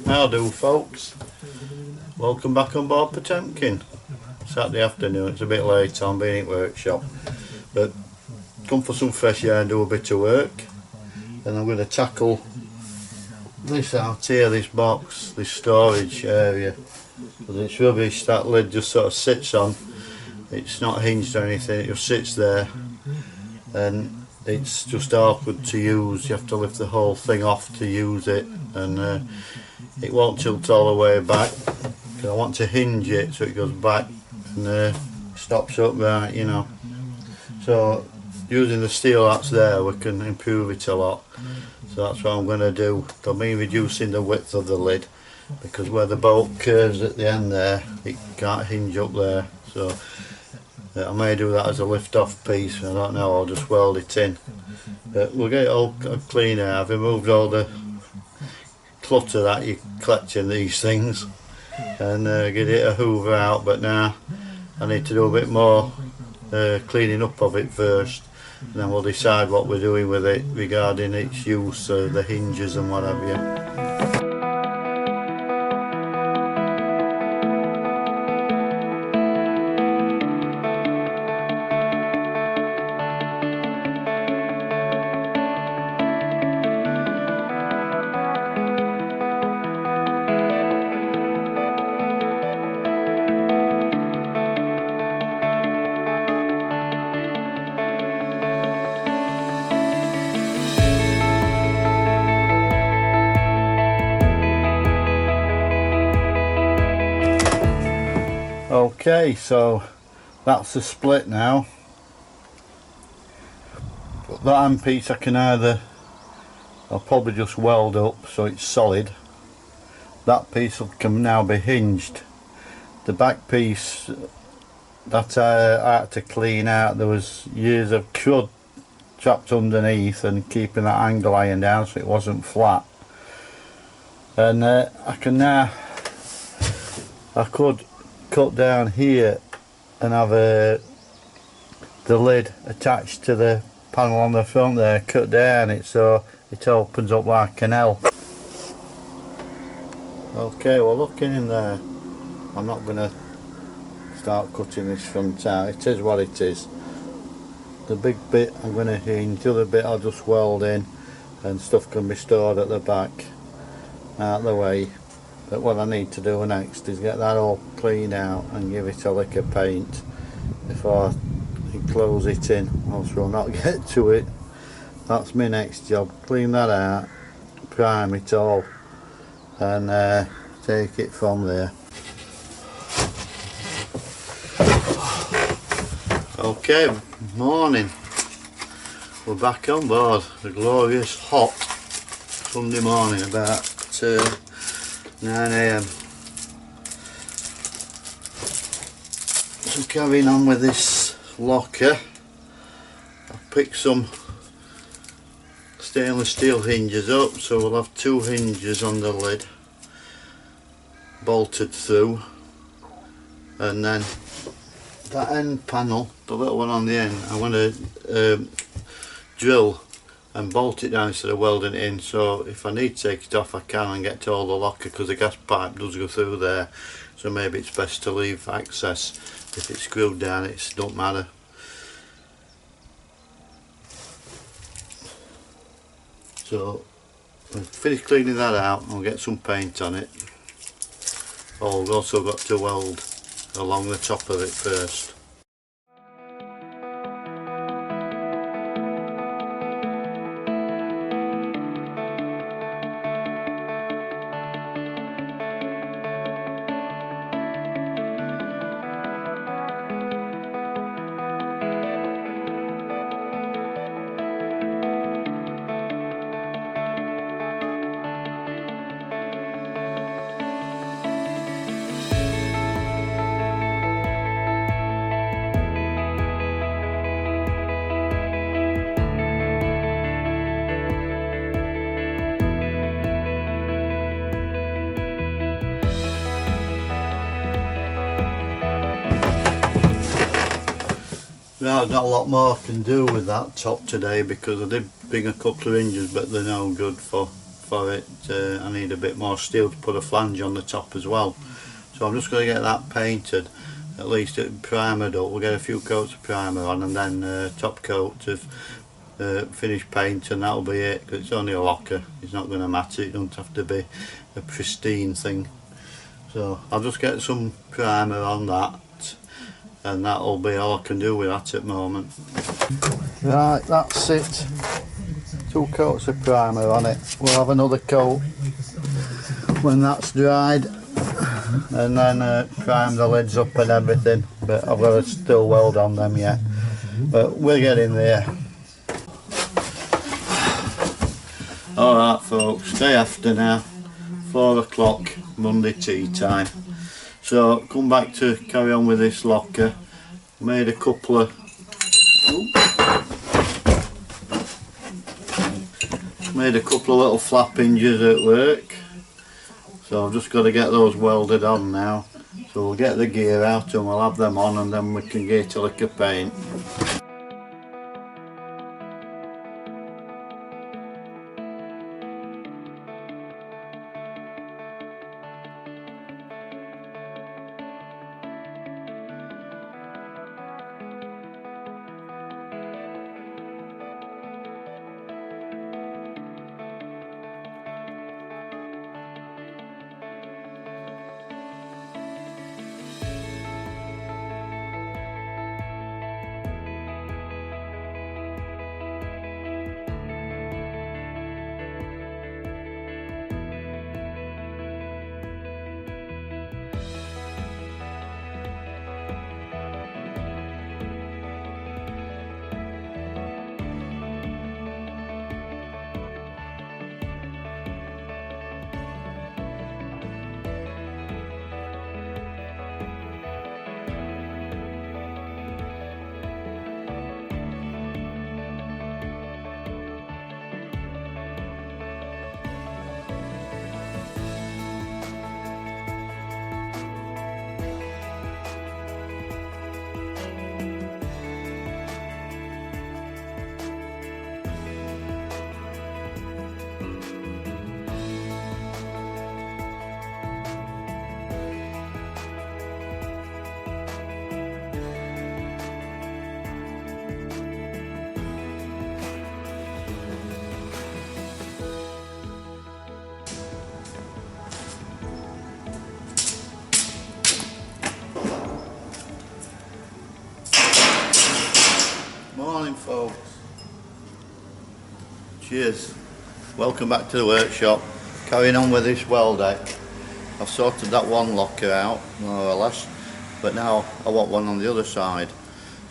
How do, folks? Welcome back on board Potemkin. Saturday afternoon, it's a bit late on being at workshop, but come for some fresh air and do a bit of work. And I'm going to tackle this out here, this box, this storage area, because it's rubbish. That lid just sort of sits on, it's not hinged or anything, it just sits there and it's just awkward to use. You have to lift the whole thing off to use it, and it won't tilt all the way back. I want to hinge it so it goes back and stops upright, you know. So using the steel that's there, we can improve it a lot. So that's what I'm going to do. I mean reducing the width of the lid, because where the bolt curves at the end there, it can't hinge up there. So I may do that as a lift off piece, I don't know, I'll just weld it in. But we'll get it all clean out. I've removed all the clutter that you collect in these things and get it a hoover out, but now I need to do a bit more cleaning up of it first, and then we'll decide what we're doing with it regarding its use, the hinges and what have you. Okay, so that's the split now. But that end piece I can I'll probably just weld up so it's solid. That piece can now be hinged. The back piece that I had to clean out, there was years of crud trapped underneath and keeping that angle iron down so it wasn't flat. And I could cut down here and have the lid attached to the panel on the front there, cut down it so it opens up like an L. Okay, well, looking in there, I'm not going to start cutting this front out, it is what it is. The big bit I'm going to hinge, the other bit I'll just weld in, and stuff can be stored at the back out of the way. But what I need to do next is get that all cleaned out and give it a lick of paint before I close it in, else we'll not get to it. That's my next job, clean that out, prime it all and take it from there. Okay, morning, we're back on board the glorious hot Sunday morning about 9 AM. So carrying on with this locker, I've picked some stainless steel hinges up, so we'll have 2 hinges on the lid bolted through, and then that end panel, the little one on the end, I want to drill and bolt it down instead of welding it in, so if I need to take it off I can and get to all the locker, because the gas pipe does go through there, so maybe it's best to leave access. If it's screwed down it don't matter. So we'll finish cleaning that out and we'll get some paint on it. Oh, we've also got to weld along the top of it first. Now there's not a lot more I can do with that top today, because I did bring a couple of hinges but they're no good for for it. I need a bit more steel to put a flange on the top as well. So I'm just going to get that painted, at least it primered up. We'll get a few coats of primer on and then top coat of finished paint, and that'll be it, because it's only a locker. It's not going to matter, it doesn't have to be a pristine thing. So I'll just get some primer on that, and that'll be all I can do with that at the moment. Right, that's it. 2 coats of primer on it. We'll have another coat when that's dried, and then prime the lids up and everything, but I've got to still weld on them yet, but we're getting there. Alright folks, day after now, 4 o'clock, Monday tea time. So come back to carry on with this locker. Made a couple of little flap hinges at work. So I've just got to get those welded on now. So we'll get the gear out and we'll have them on, and then we can get a lick of paint. Morning folks. Cheers. Welcome back to the workshop. Carrying on with this weld deck. I've sorted that one locker out, more or less, but now I want one on the other side.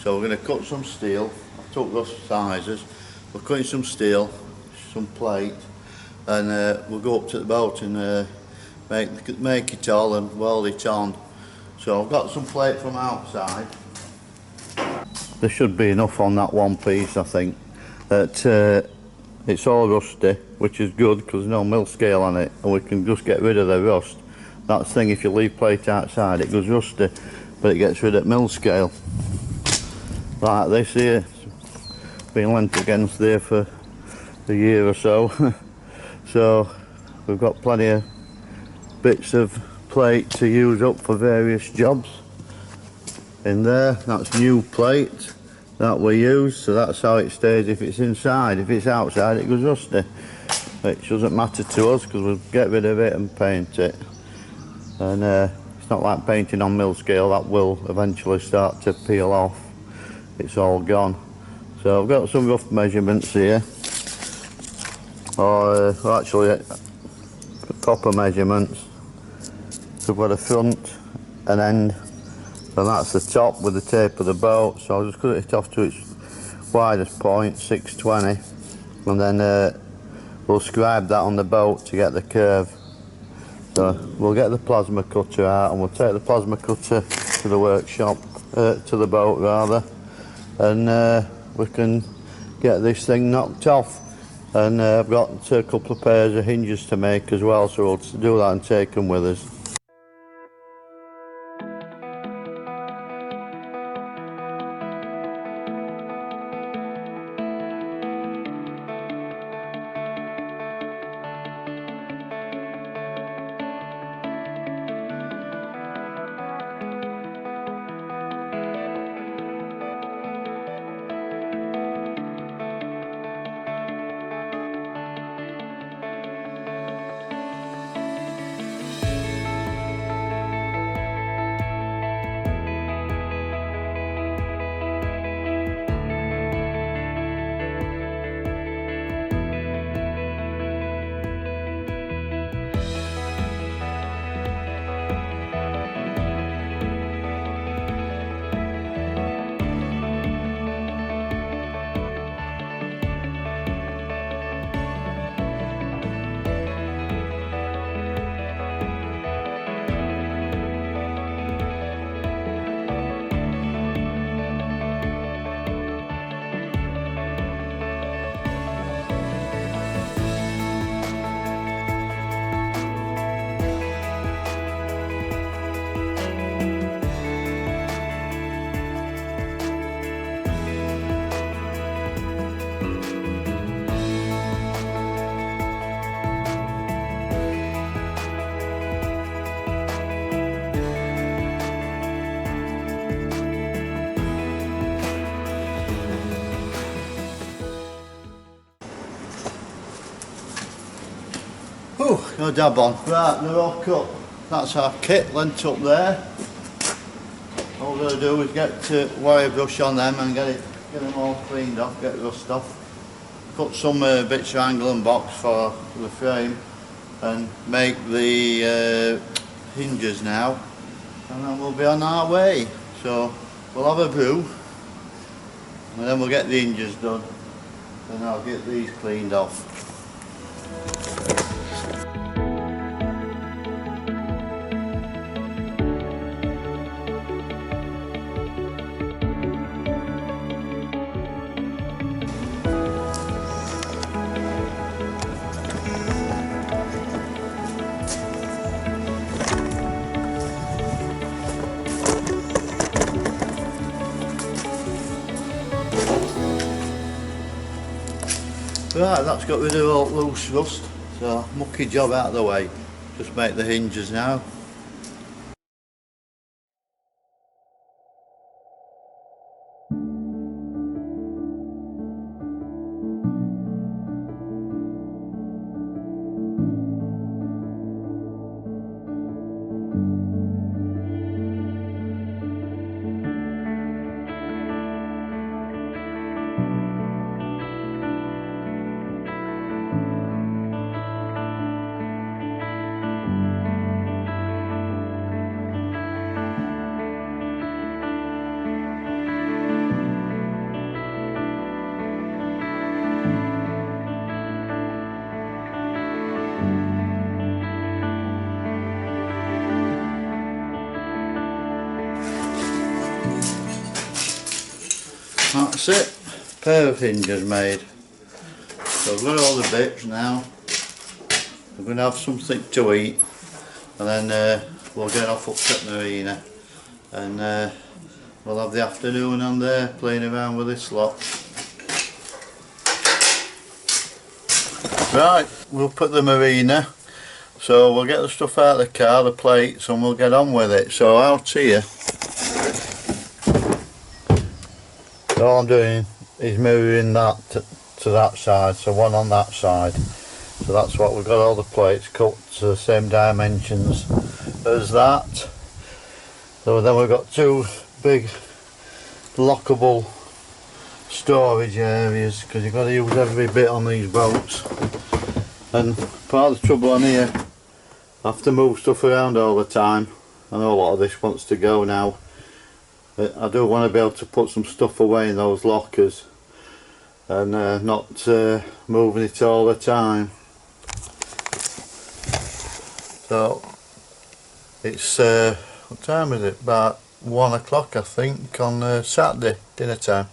So we're going to cut some steel. I took those sizes. We're cutting some steel, some plate, and we'll go up to the boat and make it all and weld it on. So I've got some plate from outside. There should be enough on that one piece, I think. It's all rusty, which is good because there's no mill scale on it, and we can just get rid of the rust. That's the thing, if you leave plate outside it goes rusty, but it gets rid of mill scale. Like this here, it's been lent against there for a year or so. So we've got plenty of bits of plate to use up for various jobs. In there, that's new plate that we use, so that's how it stays if it's inside. If it's outside it goes rusty, which doesn't matter to us because we'll get rid of it and paint it. And it's not like painting on mill scale, that will eventually start to peel off. It's all gone. So I've got some rough measurements here, or actually proper measurements. So I've got a front, an end, and that's the top with the tape of the boat. So I'll just cut it off to its widest point, 620, and then we'll scribe that on the boat to get the curve. So we'll get the plasma cutter out and we'll take the plasma cutter to the workshop, to the boat rather, and we can get this thing knocked off. And I've got a couple of pairs of hinges to make as well, so we'll do that and take them with us. No dab on. Right, they're all cut. That's our kit lent up there. All we're going to do is get wire brush on them and get them all cleaned off, get rust off. Cut some bits of angle and box for the frame and make the hinges now, and then we'll be on our way. So we'll have a brew and then we'll get the hinges done and I'll get these cleaned off. Right, that's got rid of all loose rust, so mucky job out of the way. Just make the hinges now. That's it, pair of hinges made. So we've got all the bits now. We're going to have something to eat and then we'll get off up to the marina and we'll have the afternoon on there playing around with this lot. Right, we'll put the marina, so we'll get the stuff out of the car, the plates, and we'll get on with it. So out here, all I'm doing is mirroring that to that side, so one on that side. So that's what we've got, all the plates cut to the same dimensions as that. So then we've got two big lockable storage areas, because you've got to use every bit on these boats. And part of the trouble on here, I have to move stuff around all the time. I know a lot of this wants to go now. I do want to be able to put some stuff away in those lockers and not moving it all the time. So it's what time is it? About 1 o'clock I think on Saturday dinner time.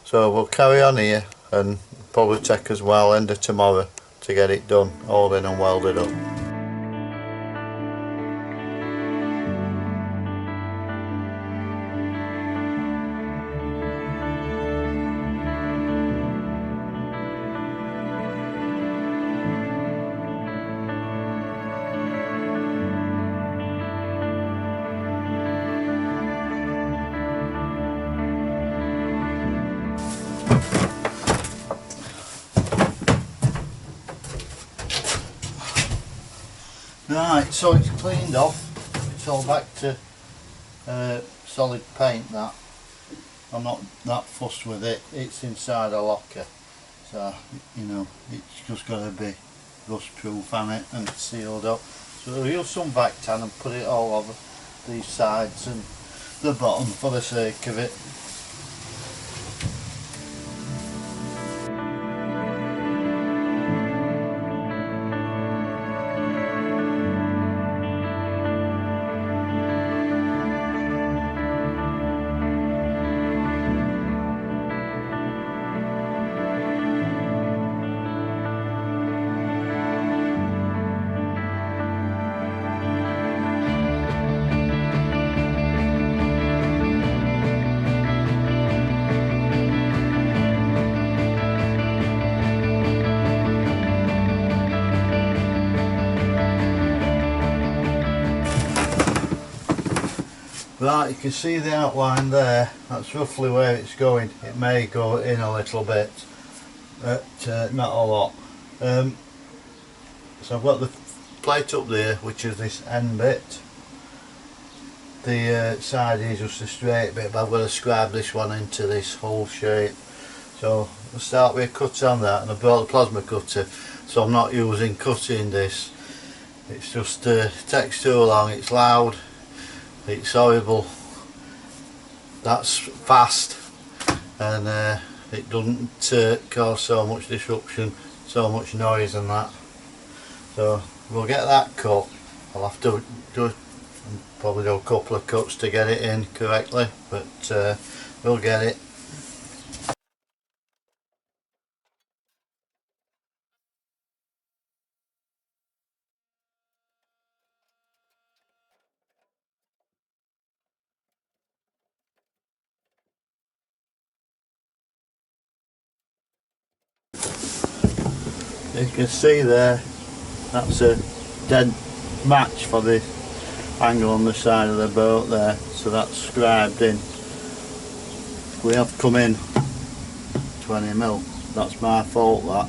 So we'll carry on here and probably take us well end of tomorrow to get it done, all in and welded up. Right, so it's cleaned off, it's all back to solid paint that. I'm not that fussed with it, it's inside a locker, so you know, it's just got to be rust proof on it and sealed up. So we'll use some vac tan and put it all over these sides and the bottom for the sake of it. Right, you can see the outline there, that's roughly where it's going. It may go in a little bit, but not a lot. So I've got the plate up there, which is this end bit. The side is just a straight bit, but I've got to scribe this one into this whole shape. So I'll start with a cut on that, and I brought the plasma cutter, so I'm not using cutting this. It's just takes too long, it's loud, it's horrible, that's fast, and it doesn't cause so much disruption, so much noise and that. So we'll get that cut. I'll have to probably do a couple of cuts to get it in correctly, but we'll get it. You can see there, that's a dead match for the angle on the side of the boat there, so that's scribed in. We have come in 20mm, that's my fault that.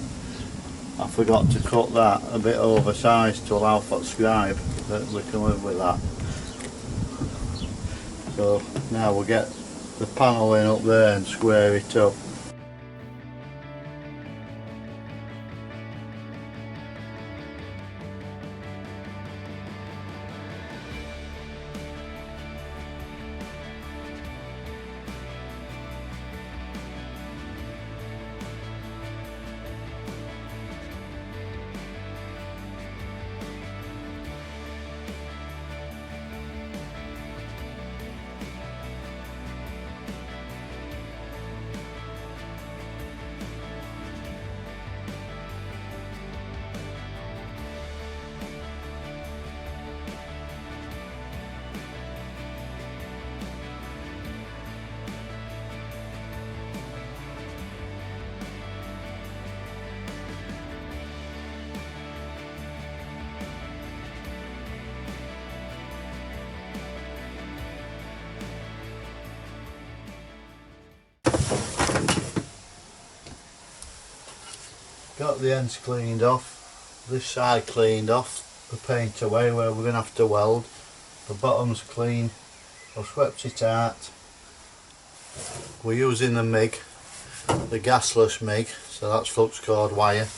I forgot to cut that a bit oversized to allow for scribe, but we can live with that. So now we'll get the panel in up there and square it up. Got the ends cleaned off, this side cleaned off, the paint away where we're going to have to weld. The bottom's clean, I've swept it out. We're using the MIG, the gasless MIG, so that's flux cord wire,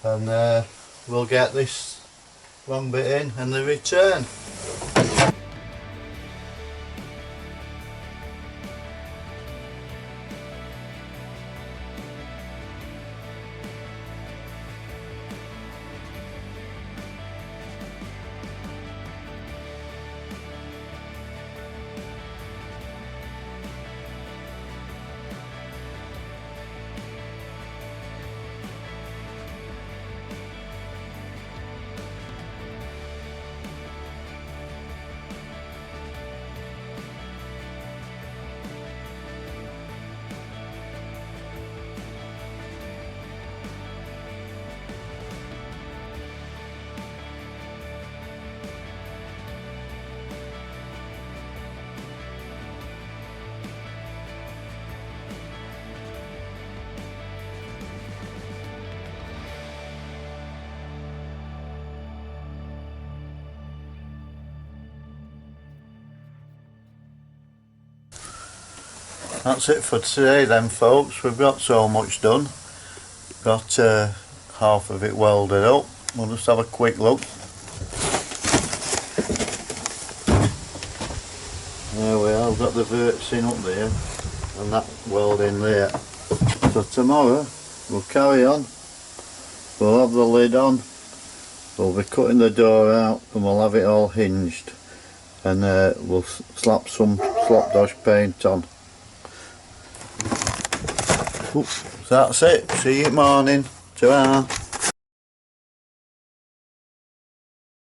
and we'll get this long bit in and the return. That's it for today then, folks. We've got so much done. Got half of it welded up. We'll just have a quick look. There we are, we've got the verts in up there and that weld in there. So tomorrow we'll carry on. We'll have the lid on. We'll be cutting the door out and we'll have it all hinged. And we'll slap some slop dash paint on. So that's it. See you in the morning. Ta-ra.